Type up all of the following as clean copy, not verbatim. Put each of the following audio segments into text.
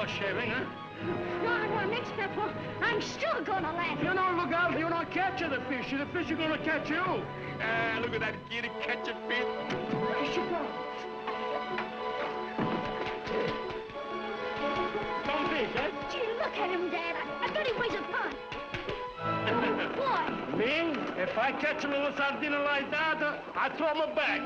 Shaving, huh? No, I want to mix, Beppo. I'm still gonna laugh. You don't look out, you don't catch the fish. The fish are gonna catch you. Look at that kitty catch a fish. Where she go? Some fish, eh? Gee, look at him, Dad. I bet he weighs a pound. Oh, boy. Me? If I catch a little sardina like that, I throw him back.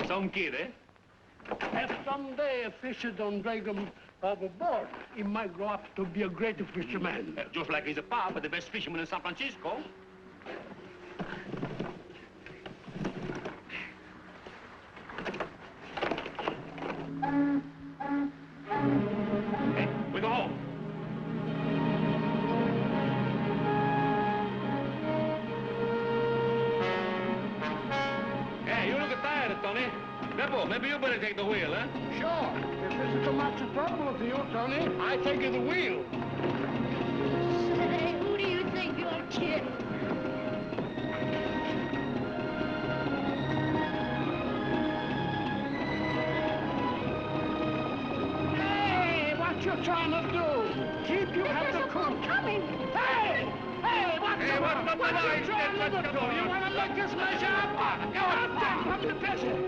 Some kid, eh? If someday a fisher don't drag him overboard, he might grow up to be a great fisherman. Just like his papa, the best fisherman in San Francisco. Hey, we go home. Hey, you look tired, Tony. Beppo, maybe you better take the wheel, huh? Sure. If this is too much trouble for you, Tony, I take you the wheel. Say, who do you think you're kidding? Hey, what you trying to do? Keep you have the cool. Coming. Hey! Hey, what you trying to do? You want to make this measure up? Go out there from the desert.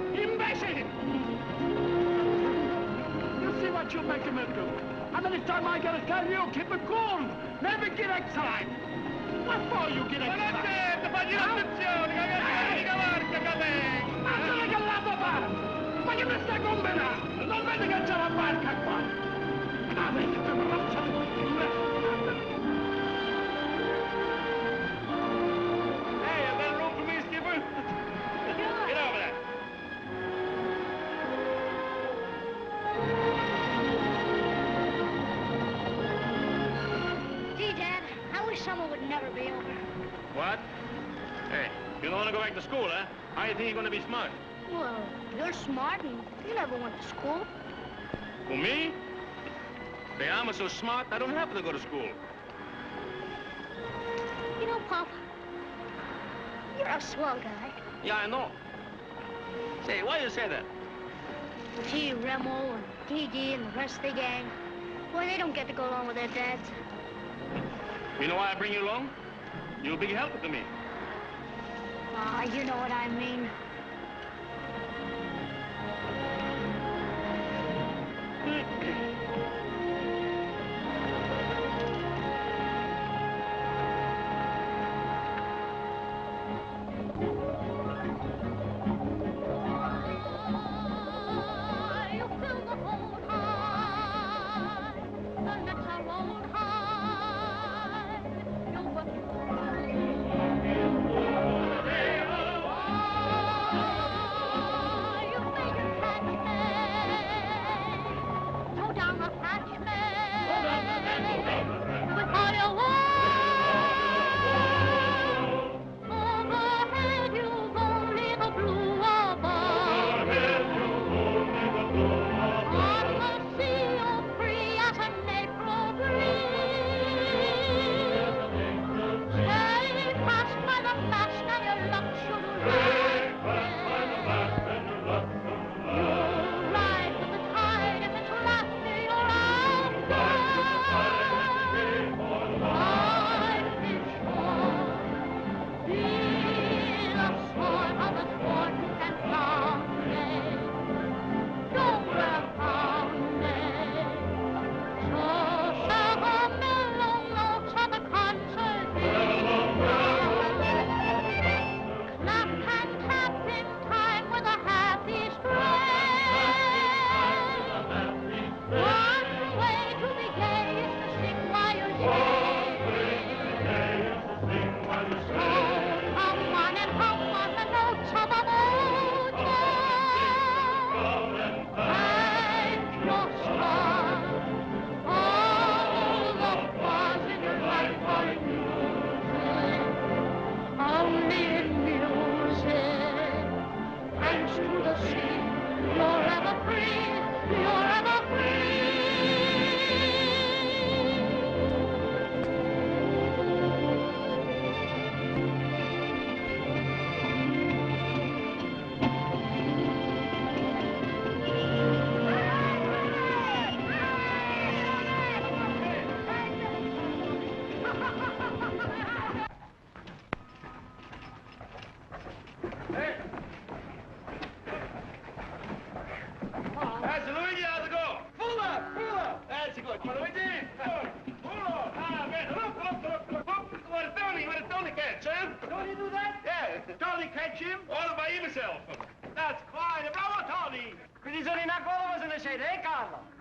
Imbecile! You see what you're making me do? How many times I gotta tell you, keep it cool. Never get excited. What for you get excited? Ma sono che lato fa? Ma che mi stai combinando? Non vedi che c'è la barca qua? Ma vedi che mi razza di Hey, is there room for me, skipper? Get over there. Gee, Dad, I wish summer would never be over. What? Hey, you don't want to go back to school, huh? How do you think you're going to be smart? Well, you're smart and you never went to school. For me? Say, I'm so smart, I don't have to go to school. You know, Papa, you're a swell guy. Yeah, I know. Say, why you say that? Gee, Remo and Gigi and the rest of the gang, boy, they don't get to go along with their dads. You know why I bring you along? You're a big help to me. Ah, you know what I mean.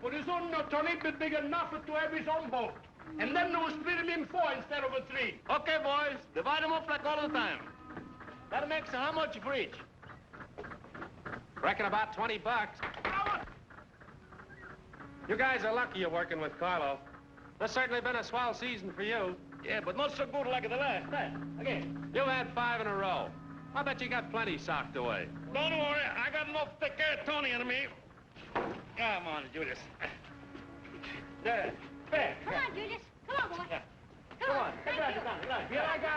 But his own Tony be big enough to have his own boat. And then we'll split him in 4 instead of a 3. Okay, boys. Divide them up like all the time. That makes how much for each? Reckon about $20. You guys are lucky you're working with Carlo. There's certainly been a swell season for you. Yeah, but not so good like the last time. Again. You had 5 in a row. I bet you got plenty socked away. Don't worry. I got enough to take care of Tony and me. Come on, Judas. There. There. Come on, Judas. Come on, boy. Yeah. Come on. Thank you. Here I go,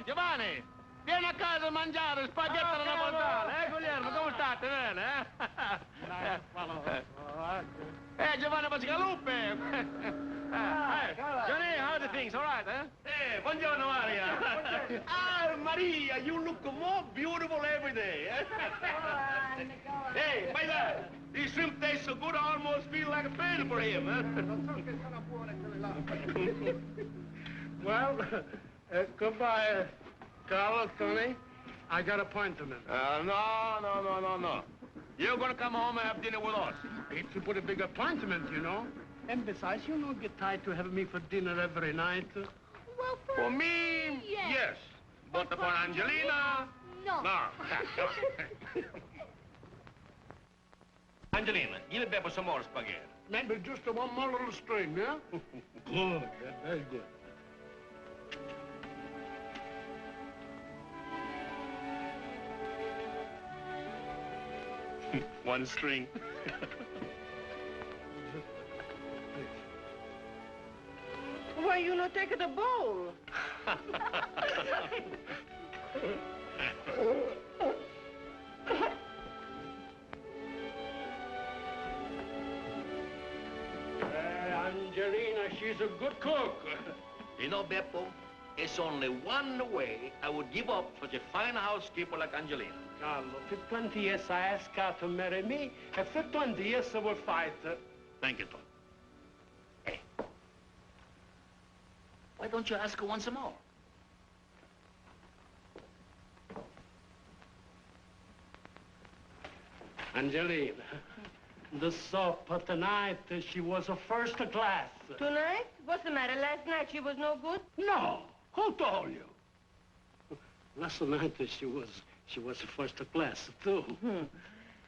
Giovanni, vieni a casa a mangiare spaghetti alla napoletana. Guglielmo, come state? Bene, Giovanni Pascalupe. Johnny, how are the things? All right, eh? Hey, buongiorno, Maria. Ah, Maria, you look more beautiful every day. Hey, by that, these shrimp taste so good, I almost feel like a paying for him. Well, goodbye, Carlo, Tony. I got appointment. No. You're gonna come home and have dinner with us. It's a pretty big appointment, you know. And besides, you don't get tired to have me for dinner every night. Well, For me, yes. But for Angelina, no. no. Angelina, give Beppo some more spaghetti. Maybe just one more little string, yeah? Good, very good. One string. Why you not take the bowl? Angelina, she's a good cook. You know, Beppo, it's only one way I would give up such a fine housekeeper like Angelina. Carlo, for 20 years I asked her to marry me, and for 20 years I will fight her. Thank you, Tom. Hey, why don't you ask her once more? Angelina, the supper tonight, she was a first class. Tonight? What's the matter? Last night she was no good? No, who told you? Last night she was first class too.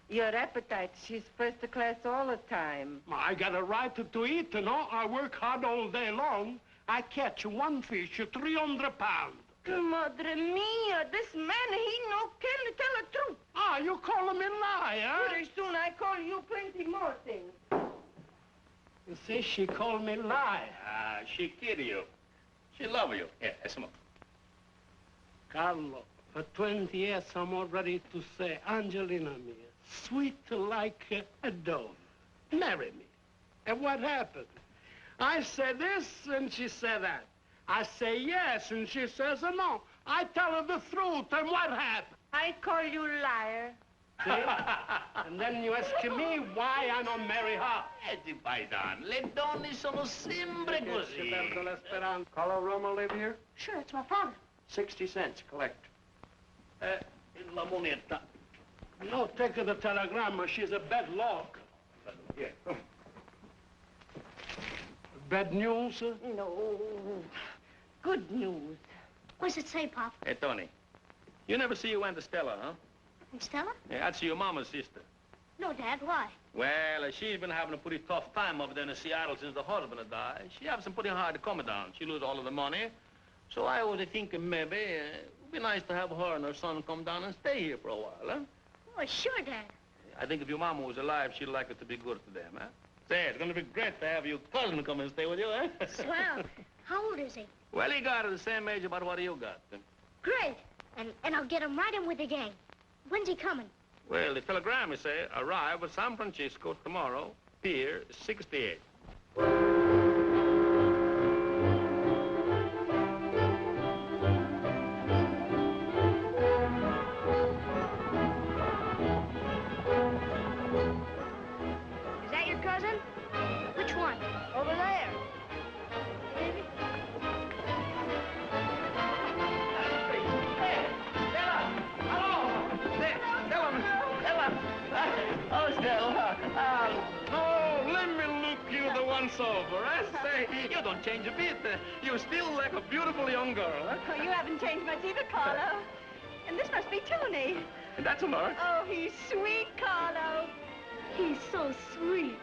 Your appetite, she's first class all the time. I got a right to eat, you know. I work hard all day long. I catch one fish, 300 pounds. Madre mia, this man, he no can tell the truth. Ah, you call me liar? Pretty soon I call you plenty more things. You see, she called me liar. She kid you. She love you. Here, have some more. Carlo, for 20 years I'm all ready to say, Angelina mia, sweet like a dove. Marry me. And what happened? I said this and she said that. I say yes and she says no. I tell her the truth and what happened? I call you liar. See? And then you ask me why I don't marry her. Di paidan, le donne sono sempre così. Carlo Roma live here? Sure, it's my father. 60 cents, collect. La moneta. No, take her the telegram. She's a bad luck. Here. Bad news? No. Good news. What does it say, Pop? Hey, Tony, you never see you went to Stella, huh? And Stella? Yeah, that's your mama's sister. No, Dad, why? Well, she's been having a pretty tough time over there in Seattle since the husband had died. She has some pretty hard to come down. She lose all of the money. So I was thinking maybe it would be nice to have her and her son come down and stay here for a while, huh? Oh, sure, Dad. I think if your mama was alive, she'd like it to be good to them, huh? Say, it's gonna be great to have your cousin come and stay with you, huh? Swell. How old is he? Well, he got the same age about what you got. Great. And I'll get him right in with the gang. When's he coming? Well, the telegram, you say, arrive at San Francisco tomorrow, Pier 68. Is that your cousin? Which one? Over there. Oh, Stella. Oh, let me look you the once over. I say, you don't change a bit. You're still like a beautiful young girl, huh? Oh, you haven't changed much either, Carlo. And this must be Tony. That's Mark. Oh, he's sweet, Carlo. He's so sweet.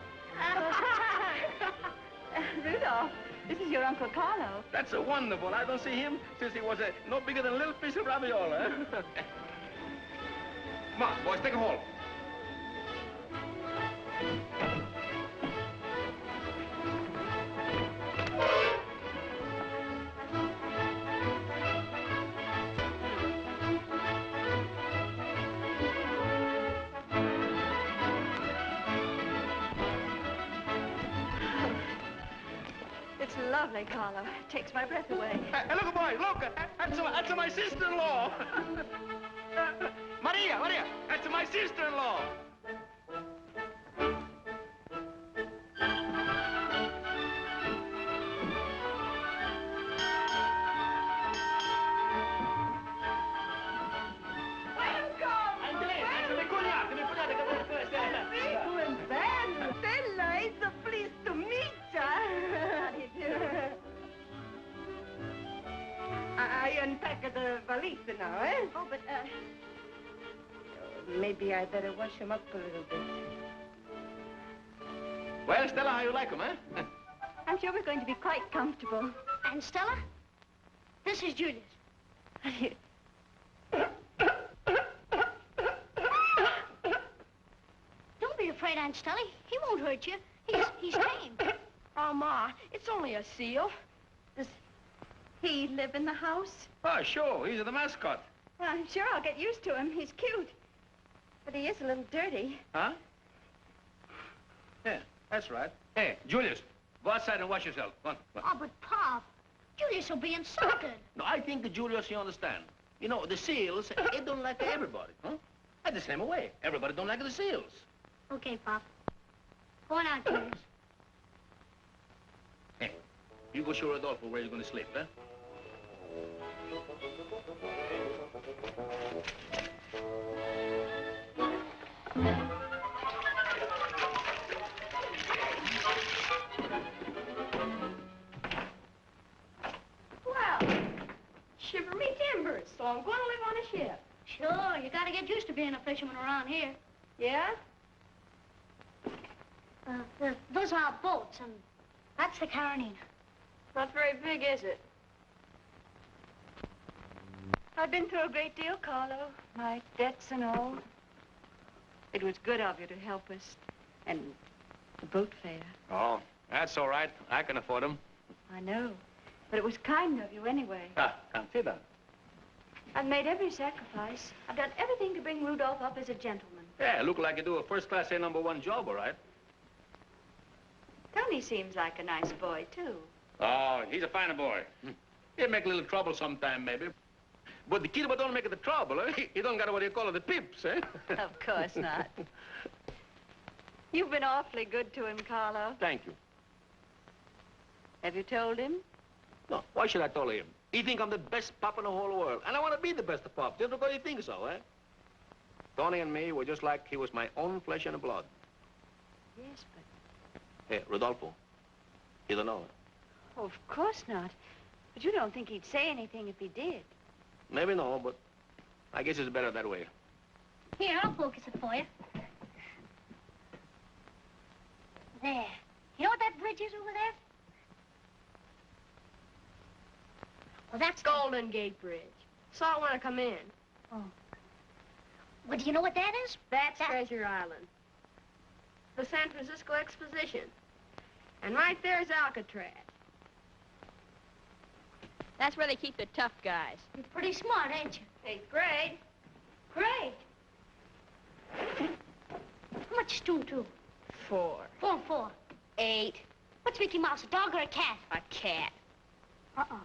Rudolph, this is your Uncle Carlo. That's wonderful. I don't see him since he was no bigger than a little piece of ravioli, huh? Come on, boys, take a hold. It's lovely, Carlo. Takes my breath away. Hey, look, boy, look. That's my sister-in-law. Maria, that's my sister-in-law. Stella, it's a pleased to meet you. I unpack the valise now, eh? Oh, but, Maybe I better wash him up a little bit. Well, Stella, how you like him, huh? I'm sure we're going to be quite comfortable. and Stella, this is Julius. afraid, Aunt Stella. He won't hurt you. He's tame. Oh, Ma, it's only a seal. Does he live in the house? Oh, sure. He's the mascot. Well, I'm sure I'll get used to him. He's cute. But he is a little dirty. Huh? Yeah, that's right. Hey, Julius, go outside and wash yourself. Go on. Oh, but Pop, Julius will be insulted. No, I think that Julius, you understand. You know, the seals, they don't like everybody, huh? And the same way. Everybody don't like the seals. Okay, Pop. Go on out, Julius. Hey, you go show Rudolph where he's going to sleep, huh? Well, shiver me timbers, so I'm going to live on a ship. Sure, you gotta get used to being a fisherman around here. Yeah? Those are our boats, and that's the Carolina. Not very big, is it? I've been through a great deal, Carlo. My debts and all. It was good of you to help us. And the boat fare. Oh, that's all right. I can afford them. I know. But it was kind of you anyway. Consider. I've made every sacrifice. I've done everything to bring Rudolph up as a gentleman. Yeah, look like you do a first-class A1 job, all right? Tony seems like a nice boy, too. Oh, he's a fine boy. He'll make a little trouble sometime, maybe. But the kid don't make the trouble, eh? He don't got what you call it, the pips, eh? Of course not. You've been awfully good to him, Carlo. Thank you. Have you told him? No, why should I tell him? He think I'm the best pop in the whole world. And I want to be the best pop, just because he thinks so, eh? Tony and me were just like he was my own flesh and blood. Yes, but... Hey, Rodolfo, you don't know. Oh, of course not. But you don't think he'd say anything if he did. Maybe no, but I guess it's better that way. Here, I'll focus it for you. There. You know what that bridge is over there? Well, that's Golden Gate Bridge. Saw it when I come in. Oh. Well, do you know what that is? That's Treasure Island. The San Francisco Exposition. And right there's Alcatraz. That's where they keep the tough guys. You're pretty smart, ain't you? 8th grade. Great. How much is 2 and 2? 4. 4 and 4. 8. What's Mickey Mouse, a dog or a cat? A cat. Uh-uh.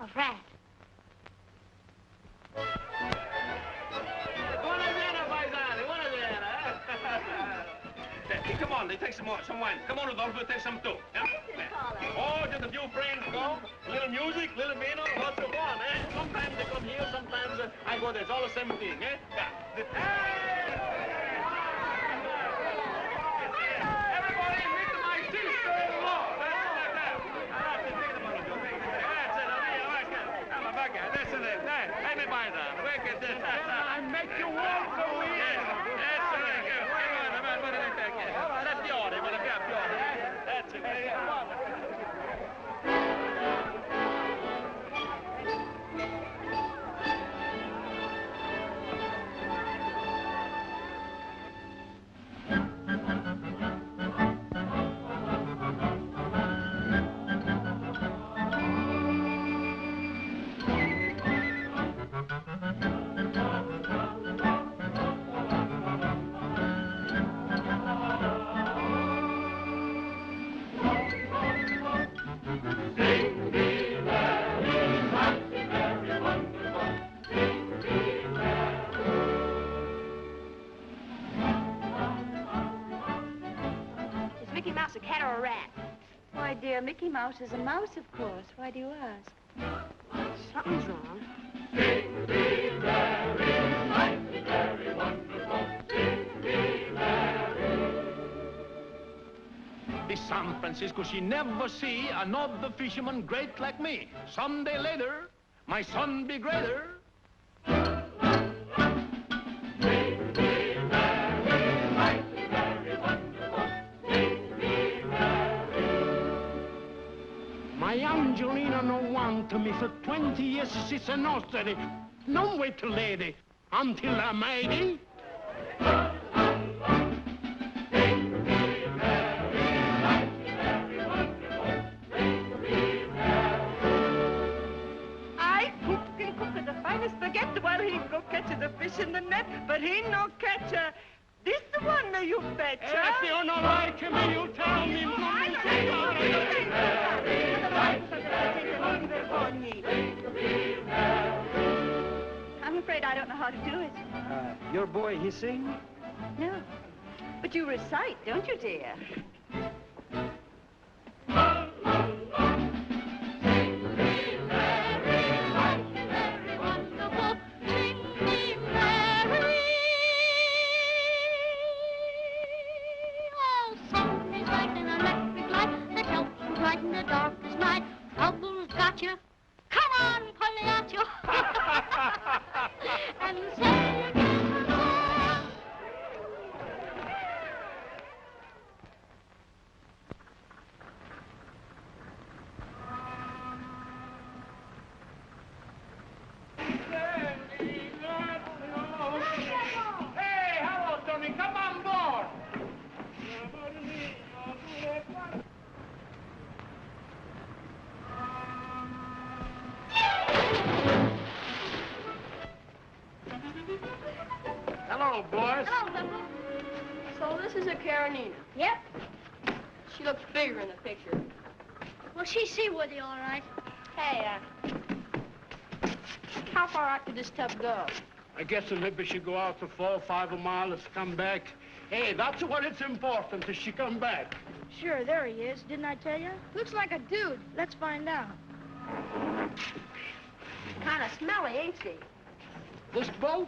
A rat. Come on, they take some wine. Come on, Rudolph, we'll take some too. Yeah? Oh, just a few friends go. A little music, little vino, lots of fun, eh? Sometimes they come here, sometimes I go there. It's all the same thing, eh? Yeah. Everybody, meet my sister-in-law. That's it. Let me buy that. I make you walk for me. That's it. A cat or a rat? Why, dear, Mickey Mouse is a mouse, of course. Why do you ask? Something's wrong. Sing me merry, mighty very wonderful. Sing me merry. In San Francisco, she never see another fisherman great like me. Someday later, my son be greater. My Angelina no want to me for 20 years. She's a nursery. No wait, lady, until I'm 80. promised to get the one he go catch the fish in the net, but he no catch this the one that you betcha. If you don't like me, you tell me. I'm afraid I don't know how to do it. Your boy, he sing? No. But you recite, don't you, dear? In the darkest night, trouble's got you. Come on, Pagliaccio. And say again a song. Hey, hello, Tony. Come on board. Hello, boys. Hello, Beppo. So this is a Karenina. Yep. She looks bigger in the picture. Well, she's seaworthy, all right. Hey, how far out could this tub go? I guess maybe she go out to 4 or 5 miles, come back. Hey, that's what it's important, is she come back. Sure, there he is. Didn't I tell you? Looks like a dude. Let's find out. Kind of smelly, ain't she? This boat,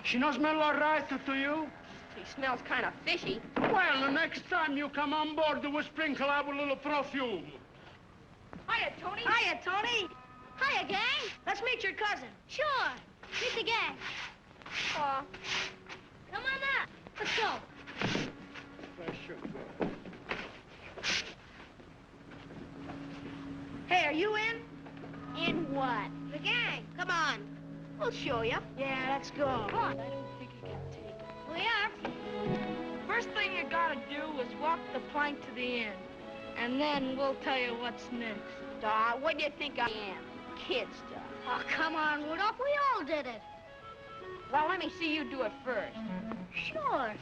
she no smell all right to you? She smells kind of fishy. Well, the next time you come on board, we'll sprinkle out a little perfume. Hiya, Tony. Hiya, Tony. Hiya, gang. Let's meet your cousin. Sure. Meet the gang. Come on up. Let's go. Hey, are you in? In what? The gang. Come on. We'll show you. Yeah, let's go. Come on. I don't think you can take it. We are. First thing you gotta do is walk the plank to the end. And then we'll tell you what's next. What do you think I am? Kid stuff. Oh, come on, Rudolph. We all did it. Well, let me see you do it first. Sure.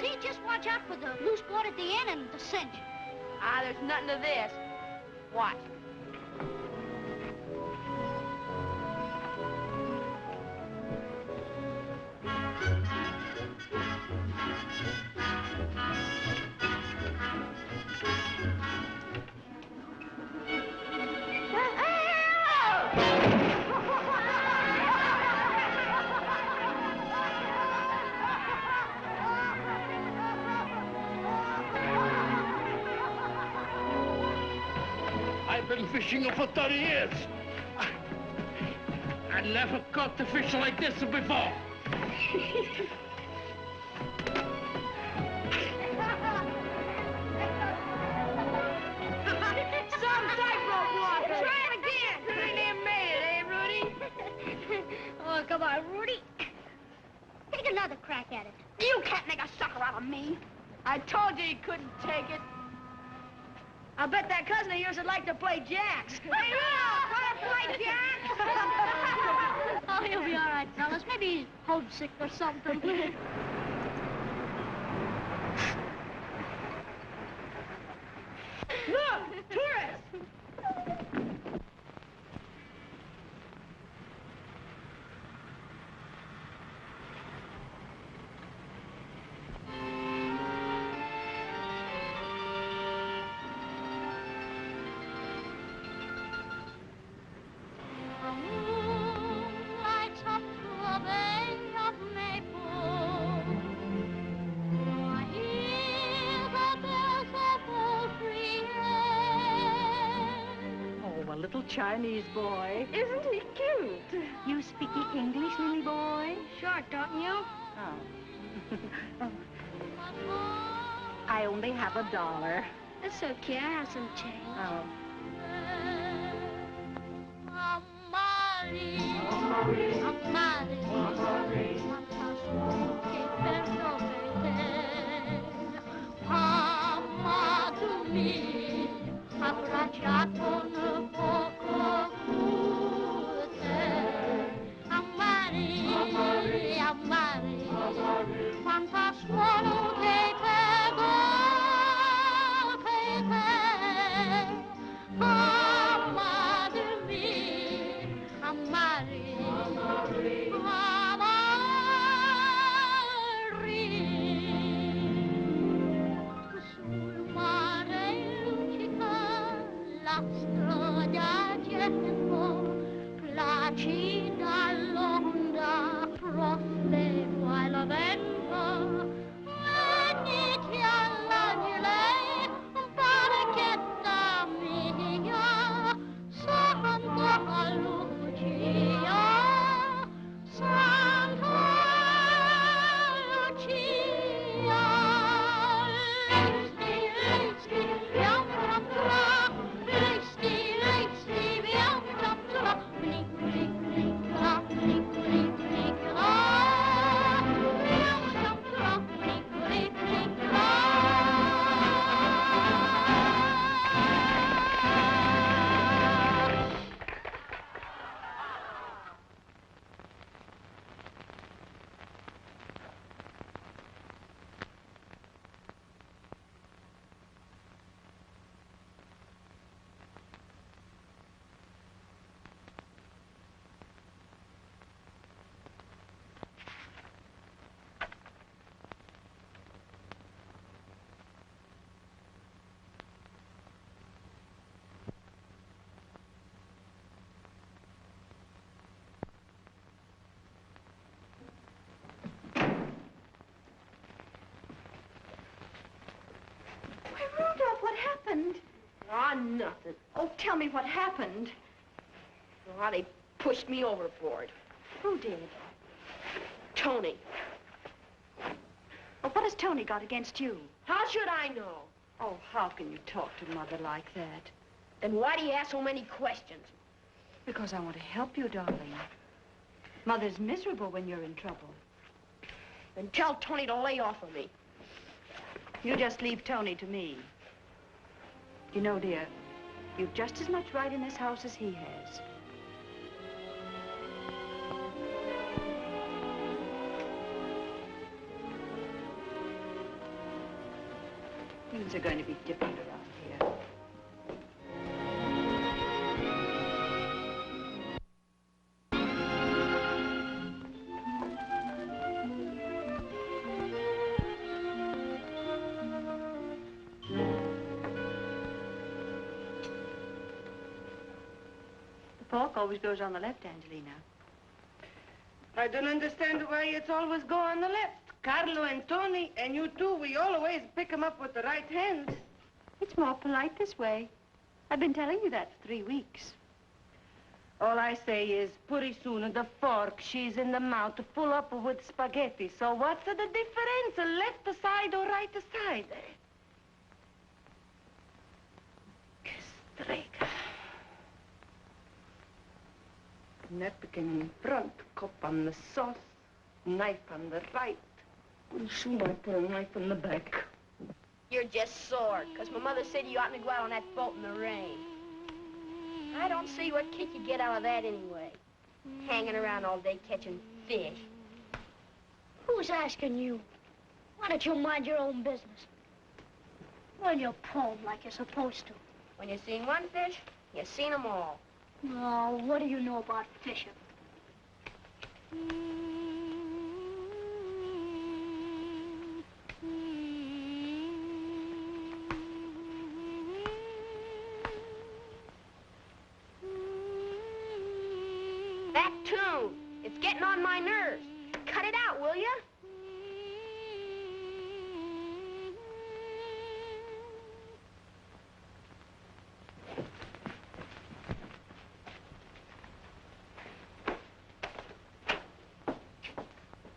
See, just watch out for the loose board at the end and the cinch. There's nothing to this. Watch. I've been fishing for 30 years. I never caught a fish like this before. Some tightrope walker. Try it again. Pretty near made it, eh, Rudy? Oh, come on, Rudy. Take another crack at it. You can't make a sucker out of me. I told you he couldn't take it. I bet that cousin of yours would like to play jacks. Hey, Rudolph, want to play jacks? Oh, he'll be all right, fellas. Maybe he's homesick or something. Look, tourists. Lights up to a bay of maple. I hear the bells of old Breen. Oh, a little Chinese boy. Isn't he cute? You speaking English, Lily boy? Sure, don't you? Oh. I only have $1. That's okay. I have some change. Oh. Rudolph, what happened? Ah, nothing. Oh, tell me what happened. Ah, they pushed me overboard. Who did? Tony. Well, what has Tony got against you? How should I know? Oh, how can you talk to Mother like that? Then why do you ask so many questions? Because I want to help you, darling. Mother's miserable when you're in trouble. Then tell Tony to lay off of me. You just leave Tony to me. You know, dear, you've just as much right in this house as he has. Things are going to be different around here. The fork always goes on the left, Angelina. I don't understand why it's always go on the left. Carlo and Tony and you two, we always pick 'em up with the right hand. It's more polite this way. I've been telling you that for 3 weeks. All I say is, pretty soon the fork, she's in the mouth full up with spaghetti. So what's the difference, left side or right side? Que strega. Napkin in front, cup on the sauce, knife on the right. Pretty soon I put a knife in the back. You're just sore, because my mother said you oughtn't to go out on that boat in the rain. I don't see what kick you get out of that anyway. Hanging around all day catching fish. Who's asking you? Why don't you mind your own business? Well, you poem like you're supposed to. When you seen one fish, you seen 'em all. Oh, what do you know about fishing? That tune, it's getting on my nerves. Cut it out, will you?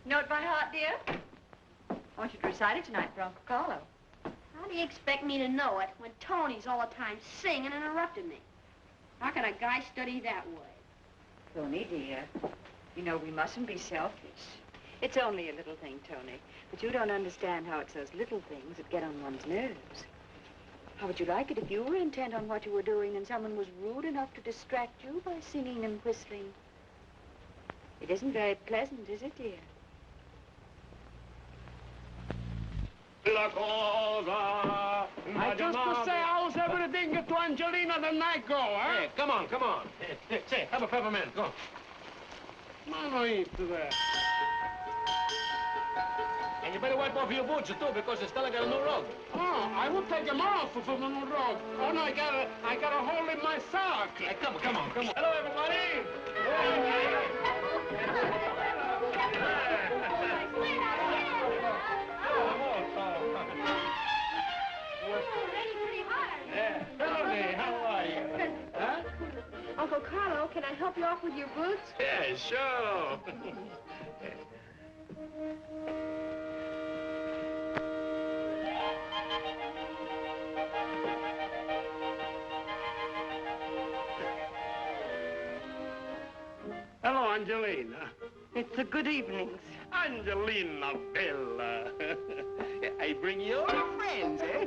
Know it by heart, dear? I want you to recite it tonight for Uncle Carlo. How do you expect me to know it when Tony's all the time singing and interrupting me? How can a guy study that way? Tony, dear, you know we mustn't be selfish. It's only a little thing, Tony, but you don't understand how it's those little things that get on one's nerves. How would you like it if you were intent on what you were doing and someone was rude enough to distract you by singing and whistling? It isn't very pleasant, is it, dear? I just to say how's everything to Angelina the night go, huh? Hey, come on, come on. Say, have a peppermint, go. I don't eat to that. And you better wipe off your boots, too, because Stella got a new rug. Oh, I will take them off for the new rug. Oh, no, I got a hole in my sock. Hey, come on. Hello, everybody. Melanie, how are you? Huh? Uncle Carlo, can I help you off with your boots? Yeah, sure. Hello, Angelina. It's a good evenings. Angelina Bella. I bring you friends, eh?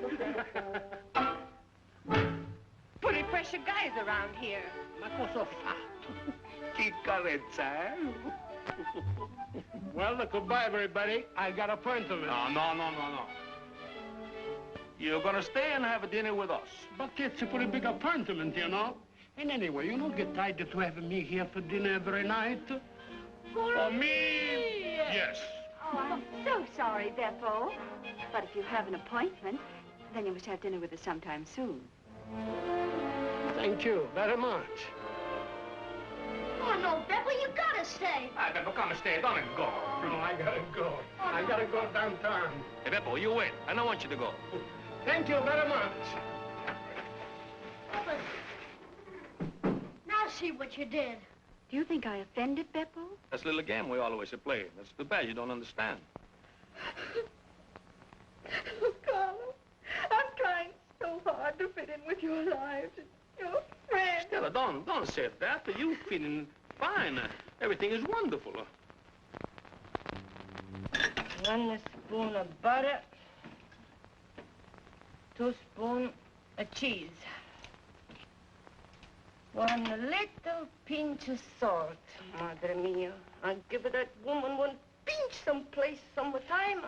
Pretty pressure guys around here. Ma cosa ho fatto? Che carezza, eh? Well, goodbye, everybody. I got appointment. No. You're gonna stay and have a dinner with us. But it's a pretty big appointment, you know. And anyway, you don't get tired of having me here for dinner every night. For me, yes. Oh, I'm so sorry, Beppo. But if you have an appointment, then you must have dinner with us sometime soon. Thank you very much. Oh, no, Beppo, you gotta stay. Hey, Beppo, come and stay. Don't go. No, I gotta go. I gotta go downtown. Hey, Beppo, you wait. I don't want you to go. Thank you very much. Now see what you did. Do you think I offended Beppo? That's a little game we always play. That's too bad you don't understand. Carlo, I'm trying so hard to fit in with your lives and your friends. Stella, don't say that. You feeling fine. Everything is wonderful. 1 spoon of butter, 2 spoons of cheese, 1 little pinch of salt. Madre mia, I'll give that woman 1 pinch someplace, sometime.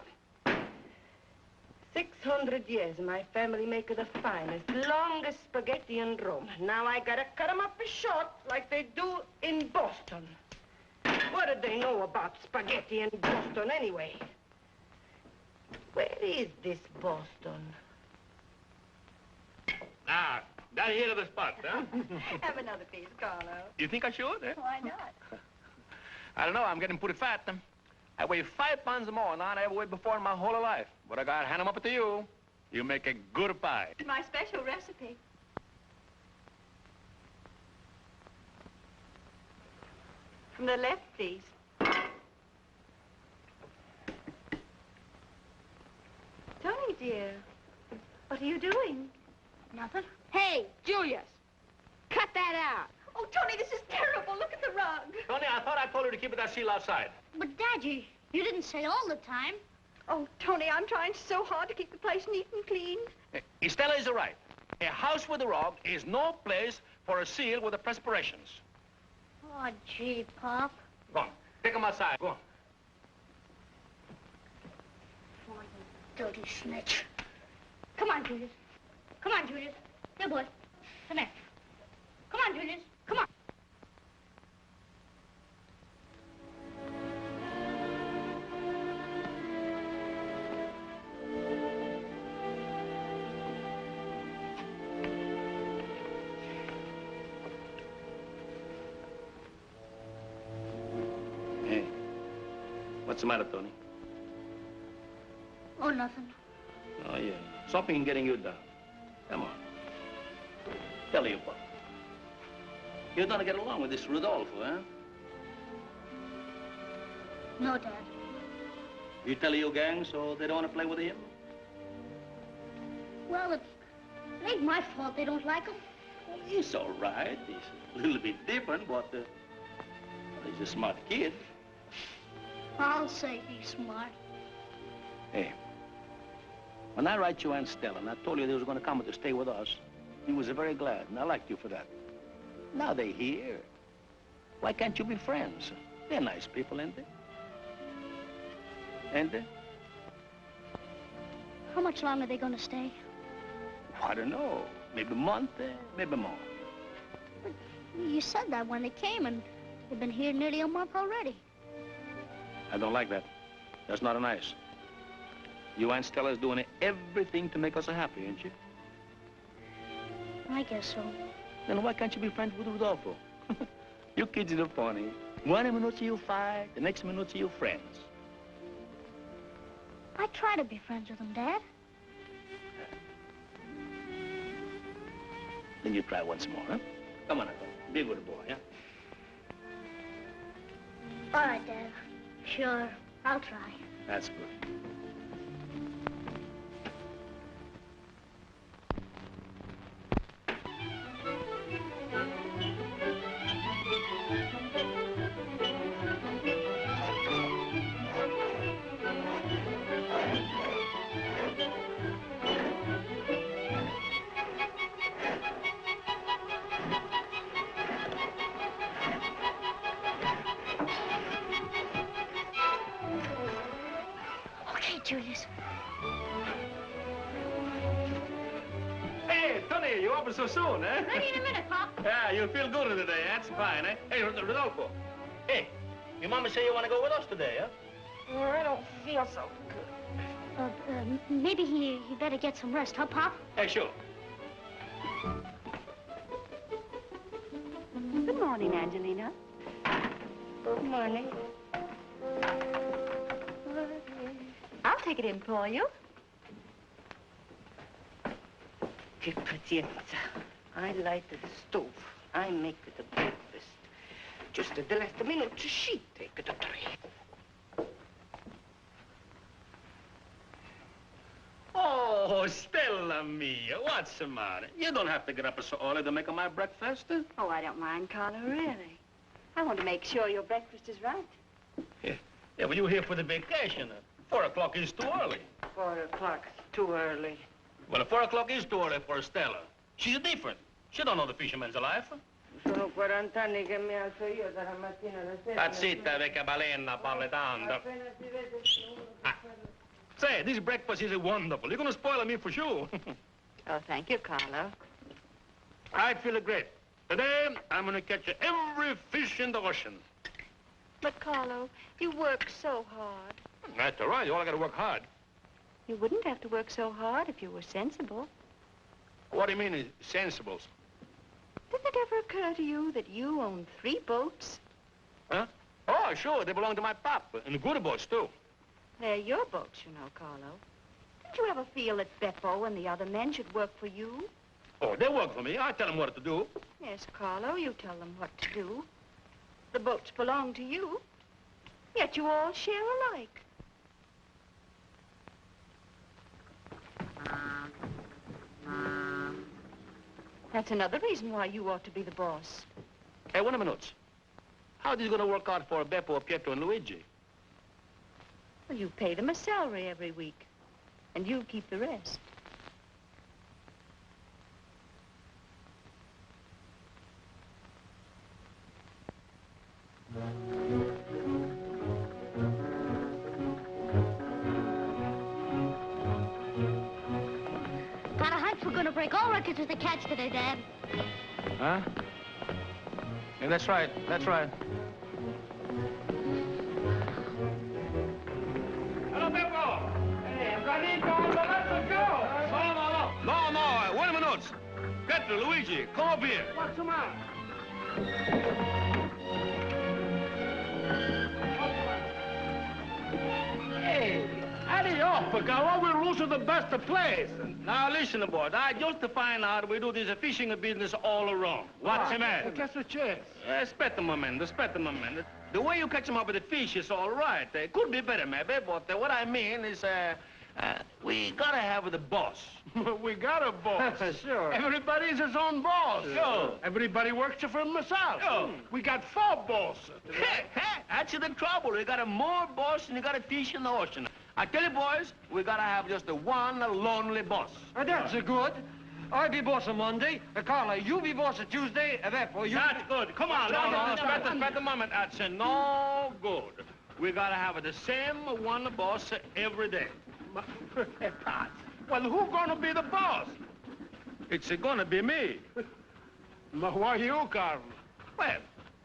600 years, my family make the finest, longest spaghetti in Rome. Now I gotta cut 'em up short like they do in Boston. What do they know about spaghetti in Boston anyway? Where is this Boston? Ah, down here to the spot, huh? Have another piece, Carlo. You think I should, eh? Why not? I don't know. I'm getting pretty fat. I weigh 5 pounds more than I ever weighed before in my whole life. But I gotta hand them up to you. You make a good pie. It's my special recipe. From the left, please. Tony, dear, what are you doing? Nothing. Hey, Julius, cut that out. Oh, Tony, this is terrible. Look at the rug. Tony, I thought I told you to keep that seal outside. But, Daddy, you didn't say all the time. Oh, Tony, I'm trying so hard to keep the place neat and clean. Stella is right. A house with a rug is no place for a seal with the perspirations. Oh, gee, Pop. Go on. Take them outside. Go on. Oh, you dirty snitch. Come on, Julius. Come on, Julius. Here, boy. Come here. Come on, Julius. Come on. Hey, what's the matter, Tony? Oh, nothing. Oh, yeah. Something getting you down. Come on. Tell you, Pop. You don't get along with this Rudolph, huh? No, Dad. You tell your gang so they don't want to play with him? Well, it ain't my fault they don't like him. Well, he's all right. He's a little bit different, but he's a smart kid. I'll say he's smart. Hey, when I write you Aunt Stella, and I told you they was going to come to stay with us, you was very glad, and I liked you for that. Now they're here. Why can't you be friends? They're nice people, ain't they? Ain't they? How much longer are they going to stay? I don't know. Maybe a month, maybe more. But you said that when they came, and they've been here nearly a month already. I don't like that. That's not nice. You Aunt Stella's doing everything to make us happy, ain't she? I guess so. Then why can't you be friends with Rudolpho? You kids are funny. One minute you fight, the next minute you friends. I try to be friends with them, Dad. Then you try once more, huh? Come on, Uncle. Be a good boy, yeah? All right, Dad. Sure, I'll try. That's good. Julius. Hey, Tony, you open so soon, eh? Ready in a minute, Pop. Yeah, you'll feel good today. That's fine, eh? Hey, Rodolfo. Hey, your mama say you want to go with us today, huh? Oh, I don't feel so good. Maybe he better get some rest, huh, Pop? Hey, sure. Good morning, Angelina. Good morning. I'll take it in for you. Che pazienza. I lighted the stove. I make the breakfast. Just at the last minute, she take the tray. Oh, Stella mia, what's the matter? You don't have to get up so early to make my breakfast. Oh, I don't mind, Carlo, really. I want to make sure your breakfast is right. Yeah, well, you're here for the vacation. 4 o'clock is too early. 4 o'clock, too early. Well, 4 o'clock is too early for Stella. She's different. She don't know the fisherman's life. Sono 40 anni che mi alzo io dalla mattina alla sera. Sta zitta, vecchia balena, parle tanto. Appena si vede uno. Say, this breakfast is wonderful. You're going to spoil me for sure. Oh, thank you, Carlo. I feel great. Today, I'm going to catch every fish in the ocean. But, Carlo, you work so hard. That's all right. You all got to work hard. You wouldn't have to work so hard if you were sensible. What do you mean, sensibles? Didn't it ever occur to you that you own 3 boats? Huh? Oh, sure. They belong to my pop. And good boats, too. They're your boats, you know, Carlo. Didn't you ever feel that Beppo and the other men should work for you? Oh, they work for me. I tell them what to do. Yes, Carlo, you tell them what to do. The boats belong to you, yet you all share alike. That's another reason why you ought to be the boss. Hey, wait a minute. How are these going to work out for Beppo, Pietro, and Luigi? Well, you pay them a salary every week, and you keep the rest. Got a hunch we're gonna break all records with the catch today, Dad. Huh? Yeah, that's right. That's right. Hello, Beppo. Hey, I'm running down, but let's go. No, wait a minute. Pietro, Luigi, come up here. What's the matter? Hey, hurry up, Carlo. We're losing the best place. Now, listen, boys. I just find out we do this fishing business all wrong. What's the matter? Che succede? Aspetta un momento, aspetta un momento. The way you catch them up with the fish is all right. It could be better, maybe, but what I mean is, We gotta have the boss. We got a boss. Sure. Everybody's his own boss. Sure. Everybody works for himself. Sure. We got 4 bosses. That's the trouble. We got a more boss than you got a fish in the ocean. I tell you, boys, we gotta have just one lonely boss. That's good. I be boss on Monday. Carlo, you be boss on Tuesday. Beppo, you... That's good. Come on, no. Spend a moment. That's no good. We gotta have the same one boss every day. Well, who's gonna be the boss? It's gonna be me. Why you, Carlo? Well,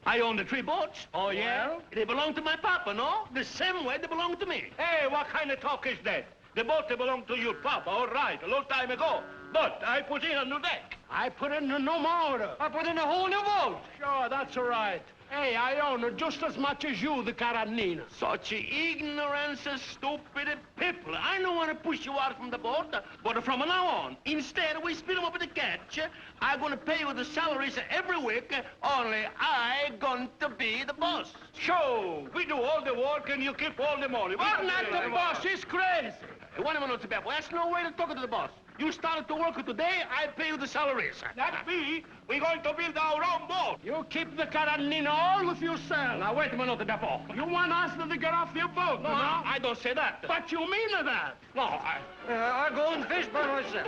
I own the 3 boats. Oh, yeah? Well, they belong to my papa, no? The same way they belong to me. Hey, what kind of talk is that? The boat belonged to your papa, all right, a long time ago. But I put in a new deck. I put in a new motor. I put in a whole new boat. Sure, that's all right. Hey, I own it just as much as you, the Carannina. Such ignorance, stupid people. I don't want to push you out from the boat, but from now on, instead we split them up in the catch. I'm going to pay you the salaries every week, only I going to be the boss. Sure, we do all the work and you keep all the money. I'm not the boss, he's crazy. Hey, wait a minute, Beppo. That's no way to talk to the boss. You started to work today, I pay you the salaries. That's me. We're going to build our own boat. You keep the Carannina all with yourself. Now, wait a minute, Beppo. You want us to get off your boat, No, I don't say that. But you mean that? No, I go and fish by myself.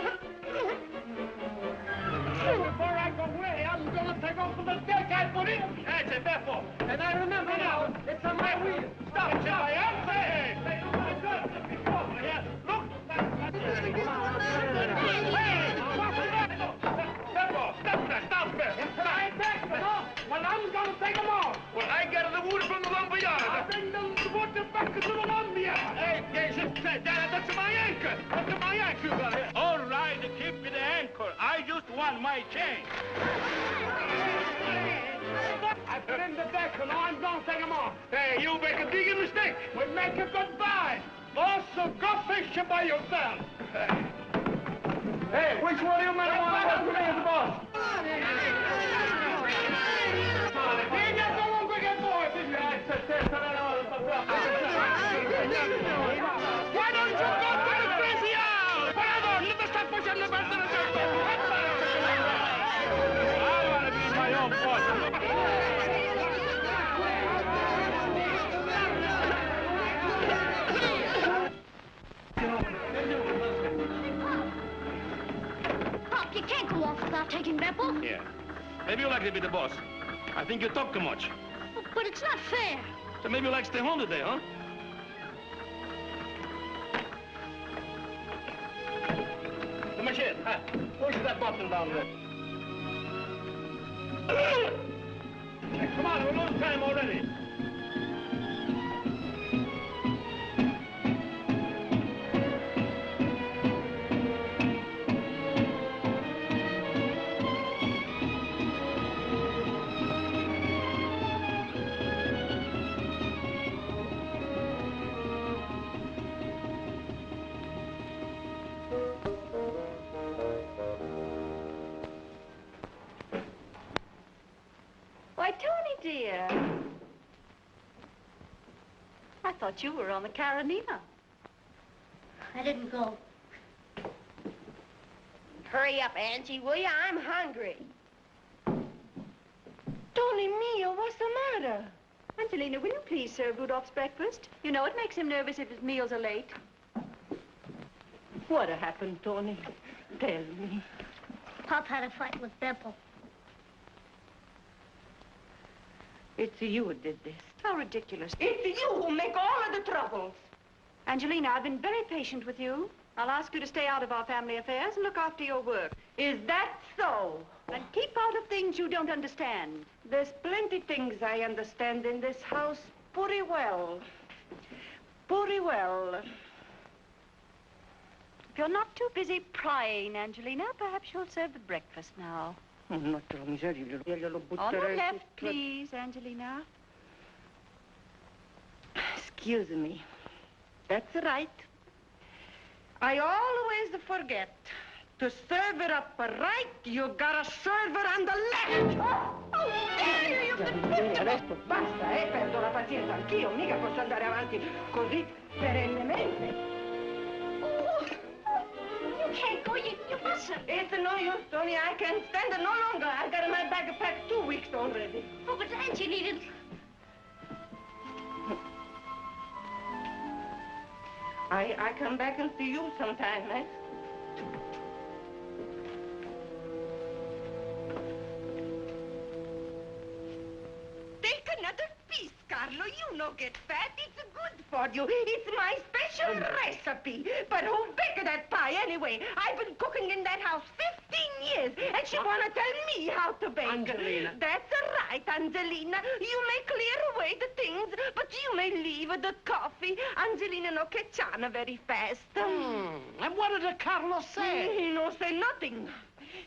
Before I go away, I'm gonna take off the deck I put in. That's it, Beppo. And I remember now, it's on my wheel. Stop, I am saying. Look. Stop there. I take them off. Well, I'm gonna take them off. Well, I get the wood from the lumber yard. I bring the wood back to the lumber yard. Hey, that's my anchor. That's my anchor. All right, keep the anchor. I just want my change. I put in the deck, and now I'm gonna take them off. Hey, you make a big mistake. We make a goodbye. Boss, so go fishing by yourself. Hey, which one of you men want to work with me as the boss? Why don't you go to the crazy house? Let me stop pushing the bus to the I want to be my own boss. Pop, you can't go off without taking Beppo. Yeah. Maybe you like to be the boss. I think you talk too much. But it's not fair. So maybe you like to stay home today, huh? The machine. Push that button down there. Hey, come on, we're losing time already. Why, Tony, dear. I thought you were on the Carolina. I didn't go. Hurry up, Angie, will you? I'm hungry. Tony mio, what's the matter? Angelina, will you please serve Rudolph's breakfast? You know it makes him nervous if his meals are late. What happened, Tony? Tell me. Pop had a fight with Beppo. It's you who did this. How ridiculous. It's you who make all of the troubles. Angelina, I've been very patient with you. I'll ask you to stay out of our family affairs and look after your work. Is that so? And keep out of things you don't understand. There's plenty things I understand in this house pretty well. Pretty well. If you're not too busy prying, Angelina, perhaps you'll serve the breakfast now. Non te lo miseria, glielo On the butterei left, tutto. please, Angelina. Excuse me. That's right. I always forget. To serve it up right, you gotta serve it on the left. Adesso basta, perdo la pazienza anch'io. Mica posso andare avanti così perennemente. can't go. You mustn't. It's no use, Tony. I can't stand it no longer. I got my bag packed 2 weeks already. Oh, but Angelina... I come back and see you sometime, eh? Take another piece, Carlo. You no get fat. It's good for you. It's my special recipe. But who baked that pie anyway? I've been cooking in that house 15 years, and she wanna tell me how to bake. Angelina. That's right, Angelina. You may clear away the things, but you may leave the coffee. Angelina no catchana very fast. And what did Carlo say? He no say nothing.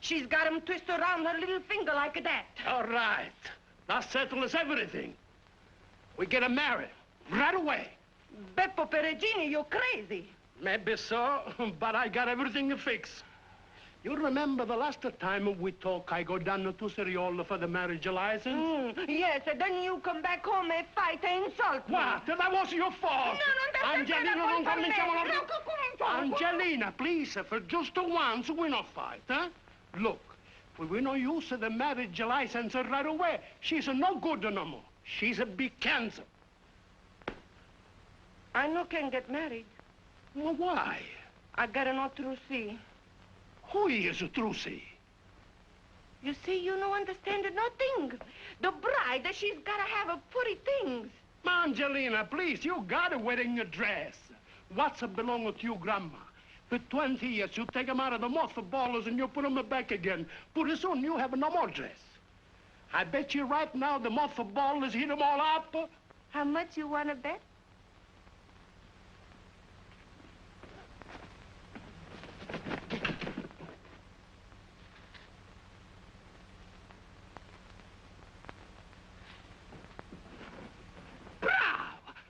She's got him twist around her little finger like that. All right. That settles everything. We get him married right away. Beppo Perugini, you're crazy. Maybe so, but I got everything fixed. You remember the last time we talked, I go down to Carillo for the marriage license? Yes, and then you come back home and fight and insult me. What? That was your fault. No, that's Angelina, non cominciamo la... No, Angelina, please, for just once, we not fight, huh? Look, we no use the marriage license right away. She's no good no more. She's a big cancer. I no can get married. Well, why? I gotta know Trucy. Who is Trucy? You see, you no understand nothing. The bride, she's gotta have a pretty things. Angelina, please, you got a wedding dress. What's belong to you, Grandma? For 20 years, you take them out of the mothballs and you put them back again. Pretty soon, you have no more dress. I bet you right now the mothballs hit them all up. How much you wanna bet?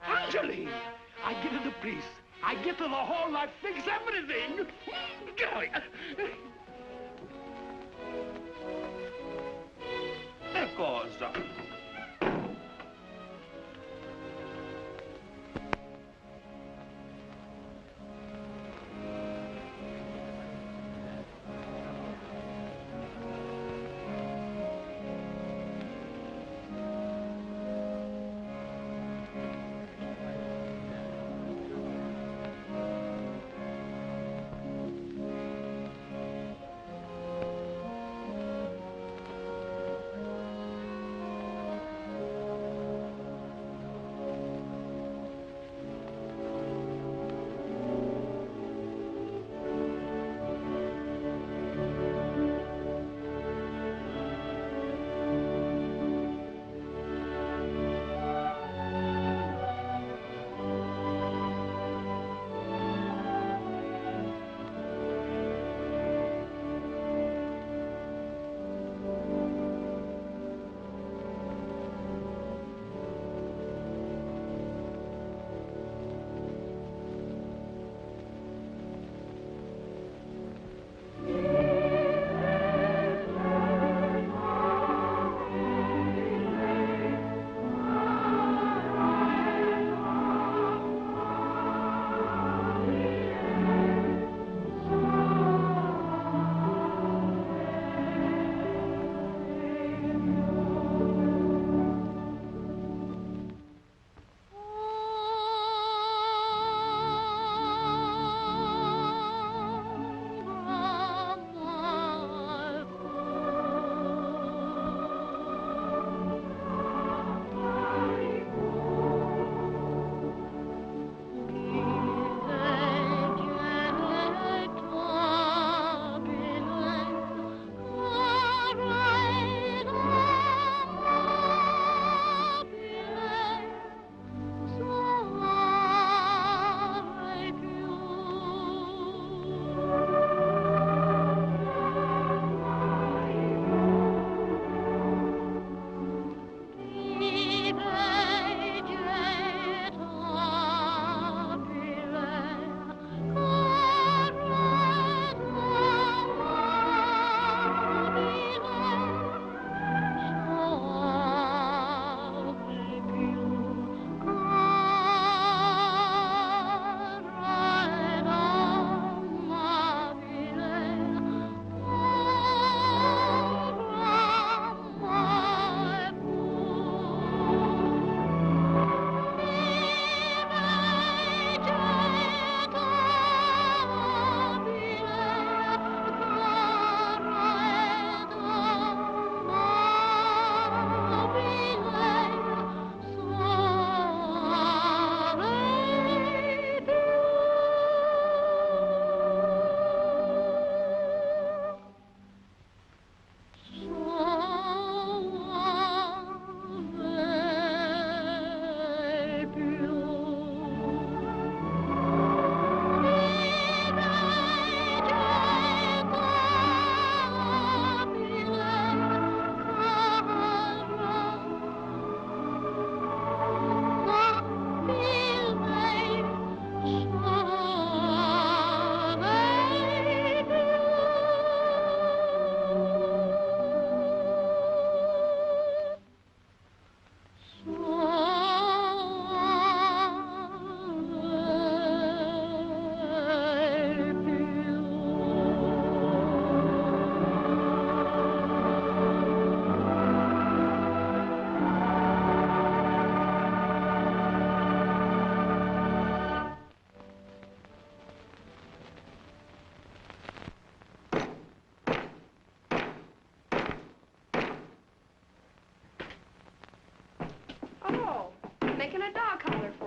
Angeline, I get to the priest. I get to the hall, I fix everything. Che cosa?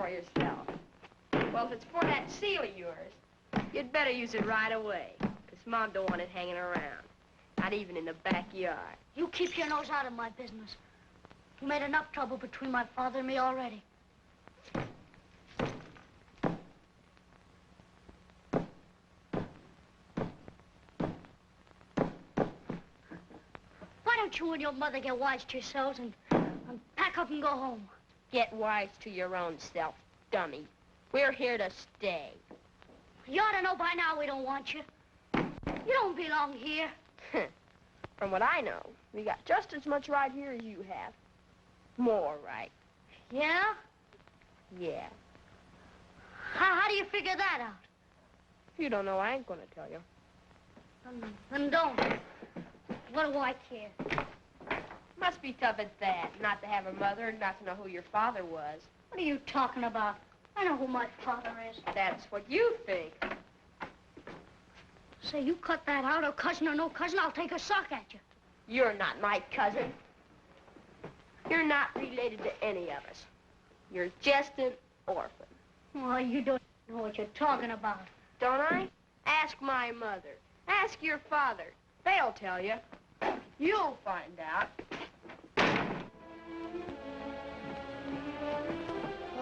for yourself. Well, if it's for that seal of yours, you'd better use it right away. Because Mom don't want it hanging around. Not even in the backyard. You keep your nose out of my business. You made enough trouble between my father and me already. Why don't you and your mother get wise to yourselves and pack up and go home? Get wise to your own self, dummy. We're here to stay. You ought to know by now we don't want you. You don't belong here. From what I know, we got just as much right here as you have. More right. Yeah? Yeah. How do you figure that out? If you don't know, I ain't gonna tell you. Then don't. What do I care? Must be tough at that, not to have a mother and not to know who your father was. What are you talking about? I know who my father is. That's what you think. Say, you cut that out, or cousin or no cousin, I'll take a sock at you. You're not my cousin. You're not related to any of us. You're just an orphan. Well, you don't know what you're talking about. Don't I? Ask my mother. Ask your father. They'll tell you. You'll find out.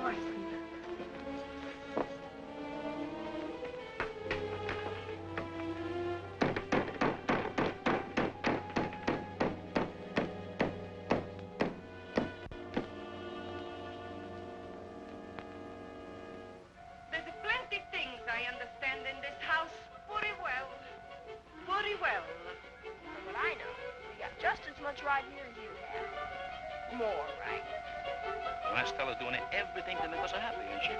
Orphan. There's plenty things I understand in this house very well. Very well. From what I know, we got just as much right here as you have. More right. My Stella's doing everything to make us happy, ain't she?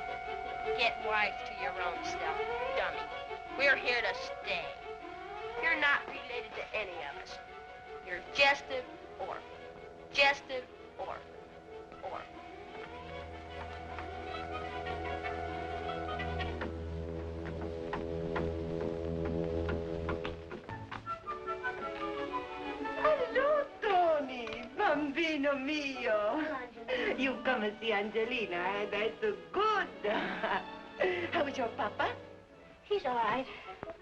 Get wise to your own self, dummy. We're here to stay. You're not related to any of us. You're just an orphan. Just an orphan. Orphan. Hello, Tony. Bambino mio. You come and see Angelina, eh? That's good. How is your papa? He's all right.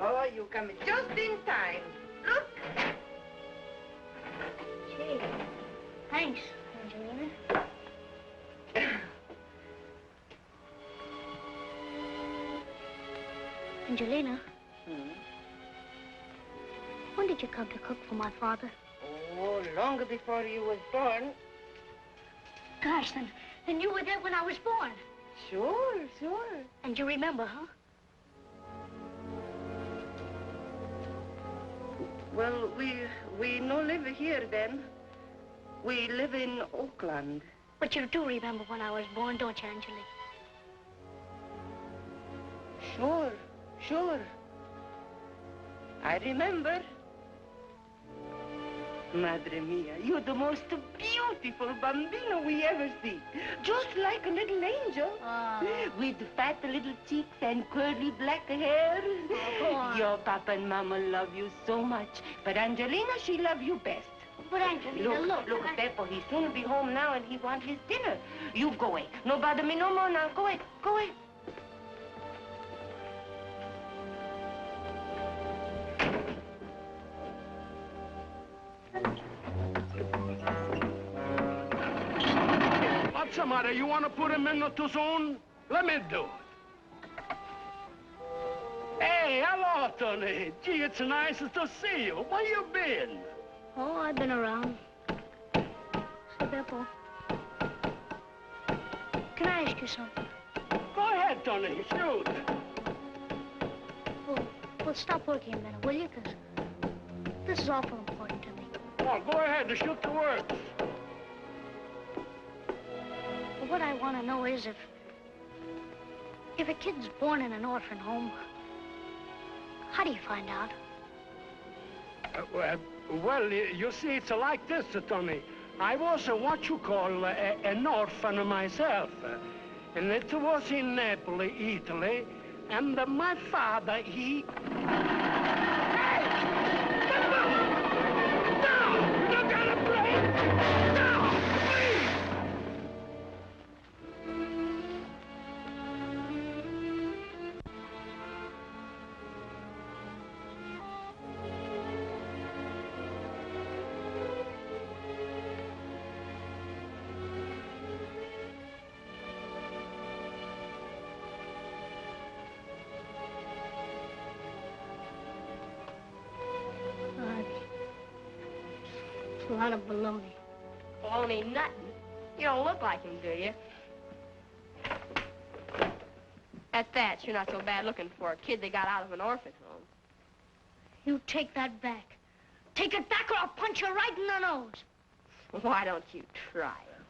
Oh, you come just in time. Look. Gee, thanks, Angelina. Angelina, when did you come to cook for my father? Oh, long before you was born. Gosh, then you were there when I was born. Sure, sure. And you remember, huh? Well, we no live here then. We live in Oakland. But you do remember when I was born, don't you, Angelique? Sure, sure. I remember. Madre mia, you're the most beautiful bambino we ever see. Just like a little angel. With fat little cheeks and curly black hair. Your papa and mama love you so much. But Angelina, she love you best. But Angelina, look. Look, Beppo, he's soon be home now and he want his dinner. You go away. No bother me no more now. Go away, go away. What's the matter? You want to put him in the tuzoon? Let me do it. Hey, hello, Tony. Gee, it's nice to see you. Where you been? Oh, I've been around. Say, Beppo, can I ask you something? Go ahead, Tony. Shoot. Well, stop working a minute, will you? Because this is awful important to me. Oh, go ahead and shoot the words. Well, what I want to know is if a kid's born in an orphan home, how do you find out? Well, you see, it's like this, Tony. I was what you call an orphan myself. And it was in Napoli, Italy. And my father, he... Hey! No! You're gonna break! No! Please! a lot of baloney. Baloney nothing. You don't look like him, do you? At that, you're not so bad looking for a kid they got out of an orphan home. You take that back. Take it back or I'll punch you right in the nose. Why don't you try it?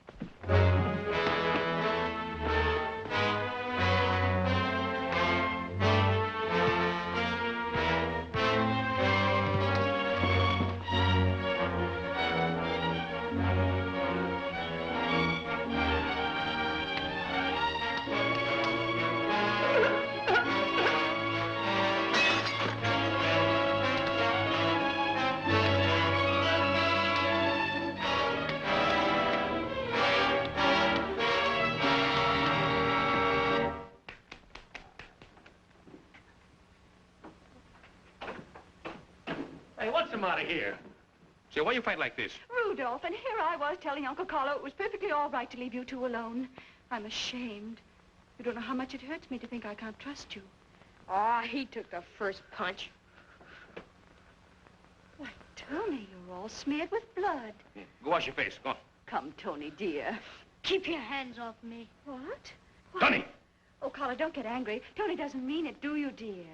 Hey, what's the matter here? Say, why you fight like this? Rudolph, and here I was telling Uncle Carlo it was perfectly all right to leave you two alone. I'm ashamed. You don't know how much it hurts me to think I can't trust you. Oh, he took the first punch. Why, Tony, you're all smeared with blood. Yeah, go wash your face. Go on. Come, Tony, dear. Keep your hands off me. What? Tony! Oh, Carlo, don't get angry. Tony doesn't mean it, do you, dear?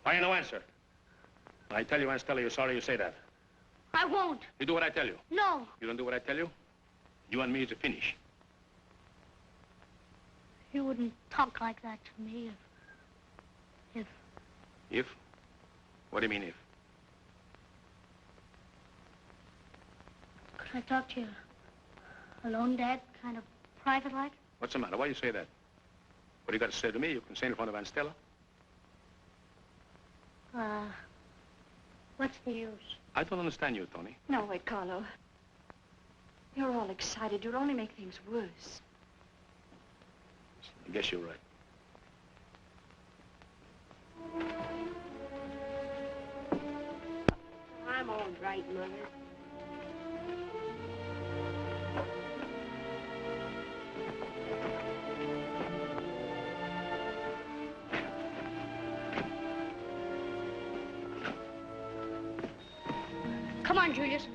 Why no answer? I tell you, Aunt Stella, you're sorry you say that. I won't. You do what I tell you. No. You don't do what I tell you? You and me is a finish. You wouldn't talk like that to me if... If? What do you mean, if? Could I talk to you alone, Dad? Kind of private-like? What's the matter? Why you say that? What you got to say to me, you can say in front of Aunt Stella. What's the use? I don't understand you, Tony. No, wait, Carlo. You're all excited. You'll only make things worse. I guess you're right. I'm all right, Mother. Come on, Julius.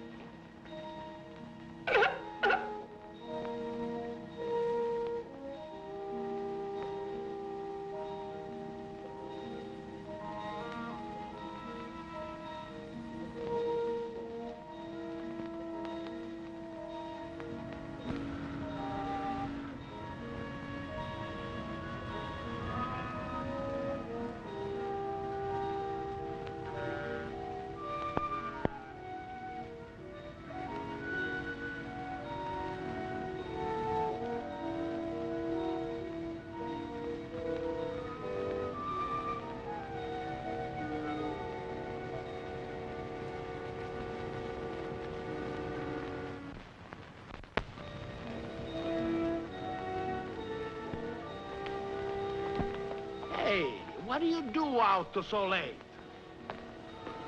Hey, what do you do out so late?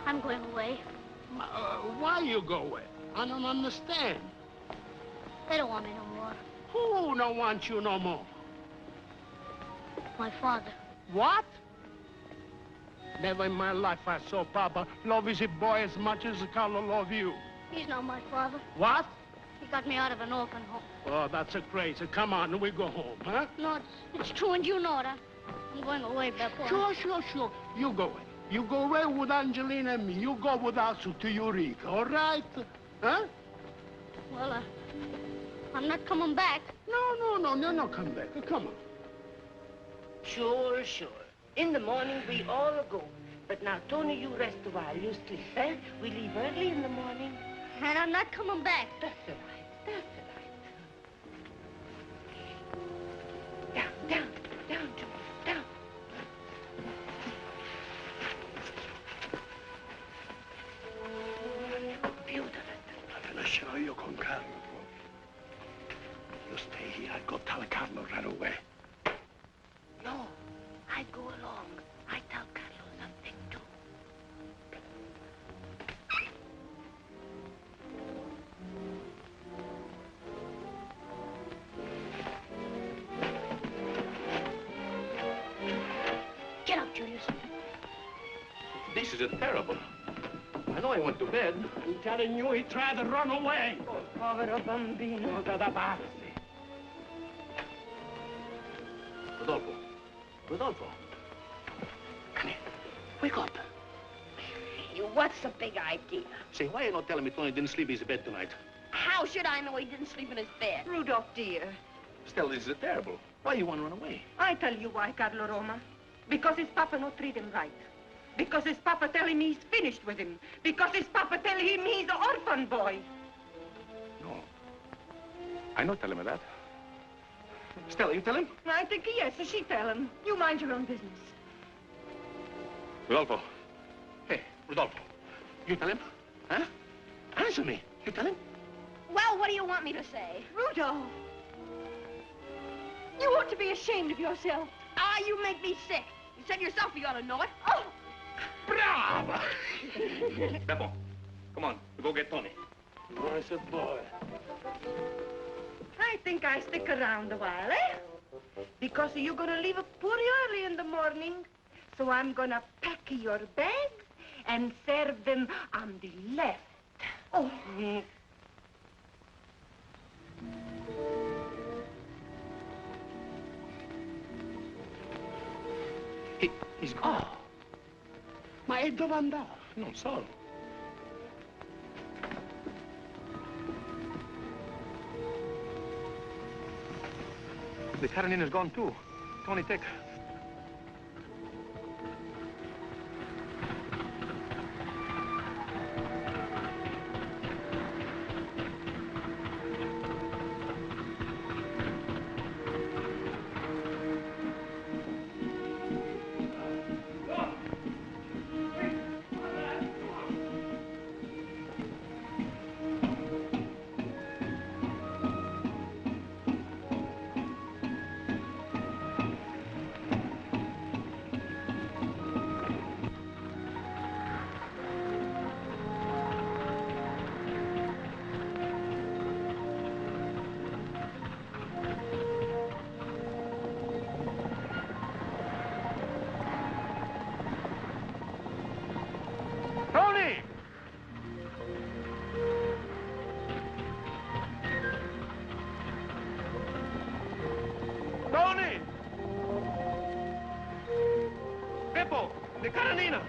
I'm going away. Why you go away? I don't understand. They don't want me no more. Who don't want you no more? My father. What? Never in my life I saw Papa love his boy as much as Carlo love you. He's not my father. What? He got me out of an orphan home. Oh, that's a crazy. Come on, we go home, huh? No, it's true, and you know it. I'm going away, Beppo. Sure. You go away. You go away with Angelina and me. You go with us to Eureka, all right? Huh? Well, I'm not coming back. No, come back. Come on. Sure. In the morning, we all go. But now, Tony, you rest a while. You sleep, eh? We leave early in the morning. And I'm not coming back. That's all right. Down, Joe. Down. Beautiful. I'm gonna show you con Carlo. You stay here. I go tell Carlo right away. No, I go along. I tell Carlo something, too. Get up, Julius. This is terrible. I know I went to bed. I'm telling you, he tried to run away. Povero bambino. Rudolpho. Rudolpho. Come here. Wake up. You, what's the big idea? Say, why are you not telling me Tony didn't sleep in his bed tonight? How should I know he didn't sleep in his bed? Rudolph, dear. Stella, this is terrible. Why you want to run away? I tell you why, Carlo Roma. Because his papa not treat him right. Because his papa tell him he's finished with him. Because his papa tell him he's an orphan boy. No. I not tell him that. Stella, you tell him? I think yes, she tell him. You mind your own business. Rudolpho. Hey, Rudolpho. You tell him? Huh? Answer me. You tell him? Well, what do you want me to say? Rudolph! You ought to be ashamed of yourself. Ah, you make me sick. You said yourself you ought to know it. Oh! Bravo! Beppo, come on. We go get Tony. I said, boy. I think I stick around a while, eh? Because you're gonna leave pretty early in the morning. So I'm gonna pack your bags and serve them on the left. Oh. He's gone. Oh. Ma e dove andava? Non so. The Carolina's gone too. Tony, take her. Tony! Beppo, the Carolina!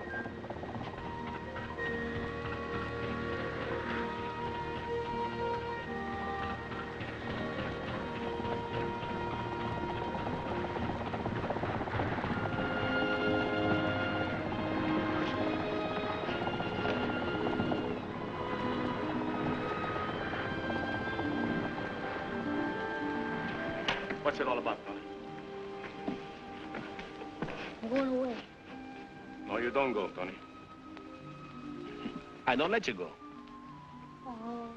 What's it all about, Tony? I'm going away. No, you don't go, Tony. I don't let you go. Oh.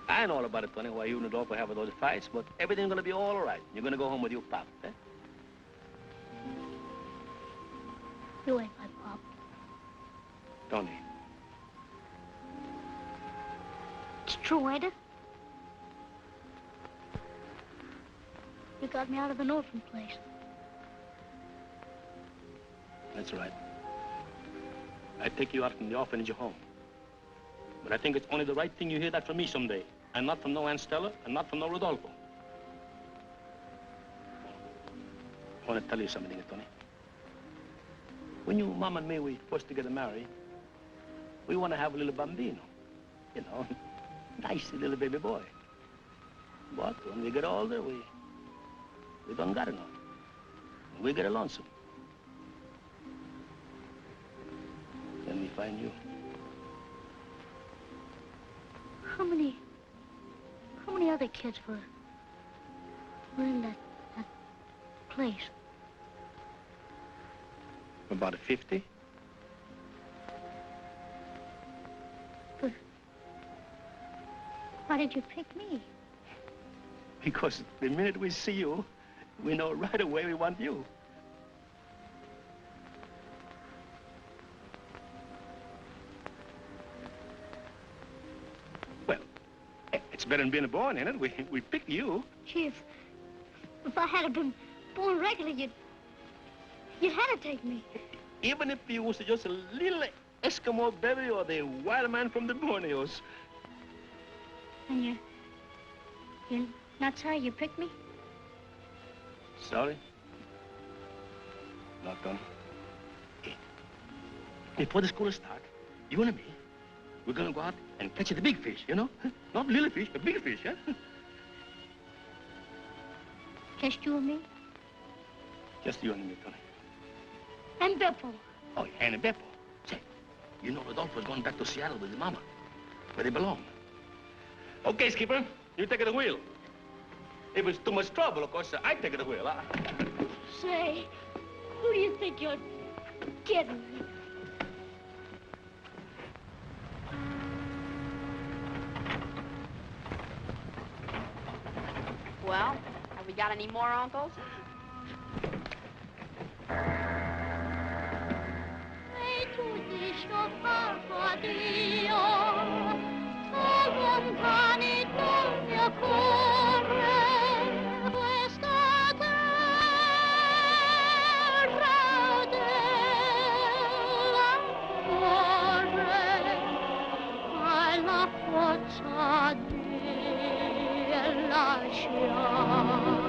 I know all about it, Tony, why you and Rudolph will have those fights, but everything's gonna be all right. You're gonna go home with your pop, eh? You ain't my pop. Tony. It's true, ain't it? You got me out of an orphan place. That's right. I take you out from the orphanage home. But I think it's only the right thing you hear that from me someday. And not from no Aunt Stella, and not from no Rudolpho. I want to tell you something, Tony. When you, Mom, and me, we first together married, we want to have a little bambino. You know, nice little baby boy. But when we get older, we don't got enough. We get lonesome. Then we find you. How many other kids were in that place? About 50. But why did you pick me? Because the minute we see you, we know right away we want you. Well, it's better than being born, ain't it? We picked you. Gee, if I had been born regular, you'd had to take me. Even if you was just a little Eskimo baby or the wild man from the Borneos. And you're not sorry you picked me? Sorry? Not done. Hey, before the school starts, you and me, we're gonna go out and catch the big fish, you know? Not little fish, but big fish, yeah? Just you and me? Just you and me, Tony. And Beppo. Oh, yeah, and Beppo. Say, you know Rudolph was going back to Seattle with his mama, where they belong. Okay, skipper, you take the wheel. If it's too much trouble, of course, I take the wheel, huh? Say, who do you think you're kidding? Well, have we got any more uncles? Lascia